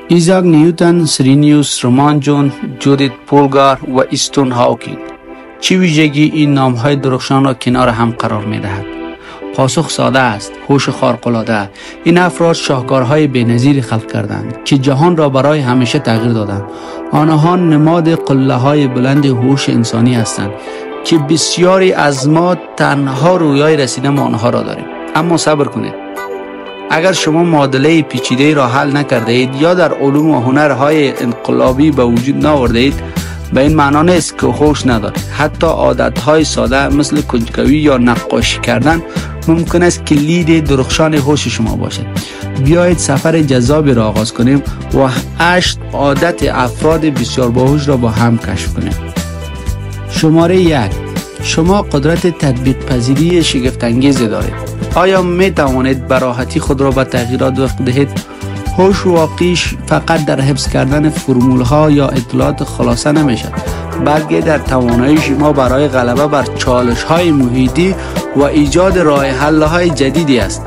ایزاک نیوتن، سیرینیوس رامانجون، جودیت پولگار و استون هاوکینگ. چه ویژگی این نام‌های درخشان را کنار هم قرار می‌دهد؟ پاسخ ساده است: هوش خارق‌العاده. این افراد شاهکارهای بی‌نظیری خلق کردند که جهان را برای همیشه تغییر دادند. آنها نماد قله‌های بلند هوش انسانی هستند که بسیاری از ما تنها رویای رسیدن به آنها را داریم. اما صبر کنید. اگر شما معادله پیچیده را حل نکرده اید یا در علوم و هنرهای انقلابی به وجود نآورده اید، به این معنا نیست که هوش ندارید. حتی عادتهای ساده مثل کنجکاوی یا نقاشی کردن ممکن است کلید درخشان هوش شما باشد. بیایید سفر جذابی را آغاز کنیم و 8 عادت افراد بسیار باهوش را با هم کشف کنیم. شماره 1: شما قدرت تطبیق پذیری شگفت انگیز دارید. آیا می توانید به راحتی خود را به تغییرات وفق دهید؟ هوش واقعی فقط در حفظ کردن فرمول ها یا اطلاعات خلاصه نمیشد، بلکه در توانایی شما برای غلبه بر چالش های محیطی و ایجاد راه حل های جدیدی است.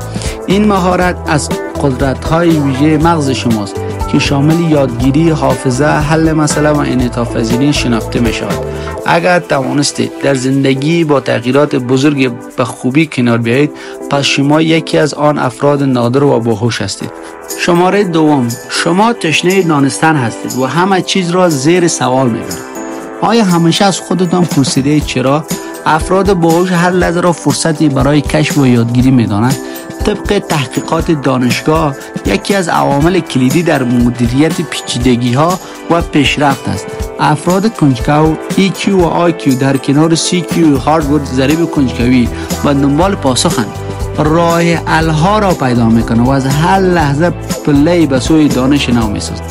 این مهارت از قدرت های ویژه مغز شماست که شامل یادگیری، حافظه، حل مسئله و انعطاف پذیری شناخته می شود. اگر توانستید در زندگی با تغییرات بزرگ به خوبی کنار بیایید، پس شما یکی از آن افراد نادر و باهوش هستید. شماره 2: شما تشنه دانستن هستید و همه چیز را زیر سوال میبرید. آیا همیشه از خودتان پرسیده چرا؟ افراد باهوش هر لحظه را فرصتی برای کشف و یادگیری میدانند. طبق تحقیقات دانشگاه، یکی از عوامل کلیدی در مدیریت پیچیدگی ها و پیشرفت است. افراد کنجکاو EQ و IQ در کنار CQ و هاروارد ضریب کنجکاوی و دنبال پاسخند. راه حل ها را پیدا میکنه و از هر لحظه پله به سوی دانش نو میسازد.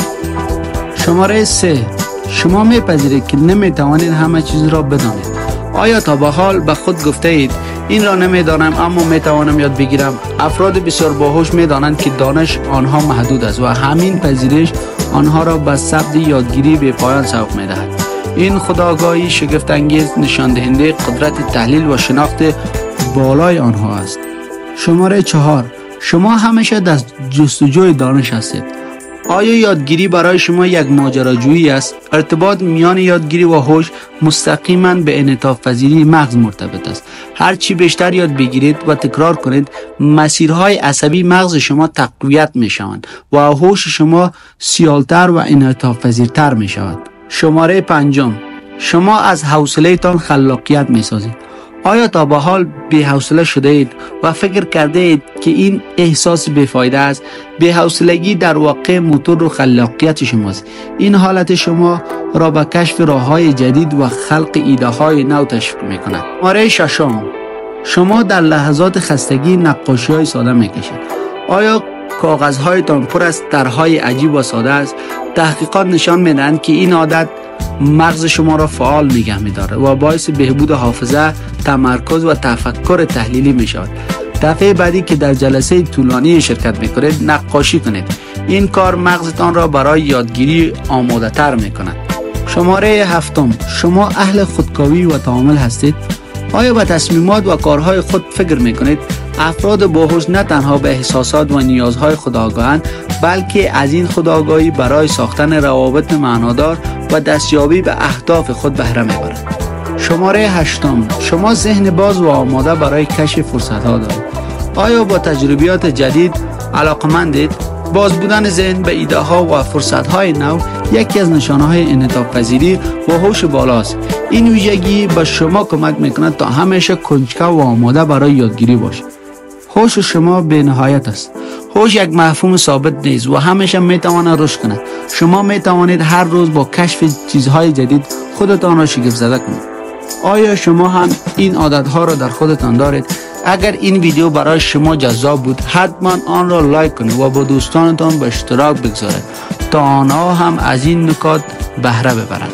شماره 3: شما میپذیرید که نمیتوانید همه چیز را بدانید. آیا تا به حال به خود گفته اید این را نمیدانم اما میتوانم یاد بگیرم؟ افراد بسیار باهوش میدانند که دانش آنها محدود است و همین پذیرش آنها را به سبد یادگیری به پایان سوق میدهد. این خودآگاهی شگفت انگیز نشان دهنده قدرت تحلیل و شناخت بالای آنها است. شماره 4: شما همیشه در جستجوی دانش هستید. آیا یادگیری برای شما یک ماجراجویی است؟ ارتباط میان یادگیری و هوش مستقیما به انعطاف پذیری مغز مرتبط است. هرچی بیشتر یاد بگیرید و تکرار کنید، مسیرهای عصبی مغز شما تقویت می شوند و هوش شما سیالتر و انعطاف پذیرتر می شود. شماره 5: شما از حوصله تان خلاقیت می سازید. آیا تا به حال بی‌حوصله شده اید و فکر کرده اید که این احساس بی‌فایده است؟ بی‌حوصلگی در واقع موتور و خلاقیت شماست. این حالت شما را به کشف راه‌های جدید و خلق ایده‌های نو تشویق می‌کند. شماره 6: شما در لحظات خستگی نقاشی‌های ساده می‌کشید. آیا کاغذهایتان پر از طرح‌های عجیب و ساده است؟ تحقیقات نشان می‌دهند که این عادت مغز شما را فعال نگه می‌دارد و باعث بهبود حافظه، تمرکز و تفکر تحلیلی می‌شود. دفعه بعدی که در جلسه طولانی شرکت می‌کنید، نقاشی کنید. این کار مغزتان را برای یادگیری آماده‌تر می‌کند. شماره 7: شما اهل خودکاوی و تعامل هستید. آیا به تصمیمات و کارهای خود فکر می‌کنید؟ افراد باهوش نه تنها به احساسات و نیازهای خود آگاهند، بلکه از این خودآگاهی برای ساختن روابط معنادار و دستیابی به اهداف خود بهره می‌برند. شماره 8: شما ذهن باز و آماده برای کشف فرصت‌ها دارید. آیا با تجربیات جدید علاقه‌مندید؟ باز بودن ذهن به ایده‌ها و فرصت‌های نو یکی از نشانه‌های انعطاف پذیری و هوش بالاست. این ویژگی به شما کمک می‌کند تا همیشه کنجکاو و آماده برای یادگیری باشید. هوش شما بی‌نهایت است. هوش یک مفهوم ثابت نیست و همیشه می‌تواند رشد کند. شما می‌توانید هر روز با کشف چیزهای جدید خودتان را شگفت زده کنید. آیا شما هم این عادت‌ها را در خودتان دارید؟ اگر این ویدیو برای شما جذاب بود، حتما آن را لایک کنید و با دوستانتان به اشتراک بگذارید تا آنها هم از این نکات بهره ببرند.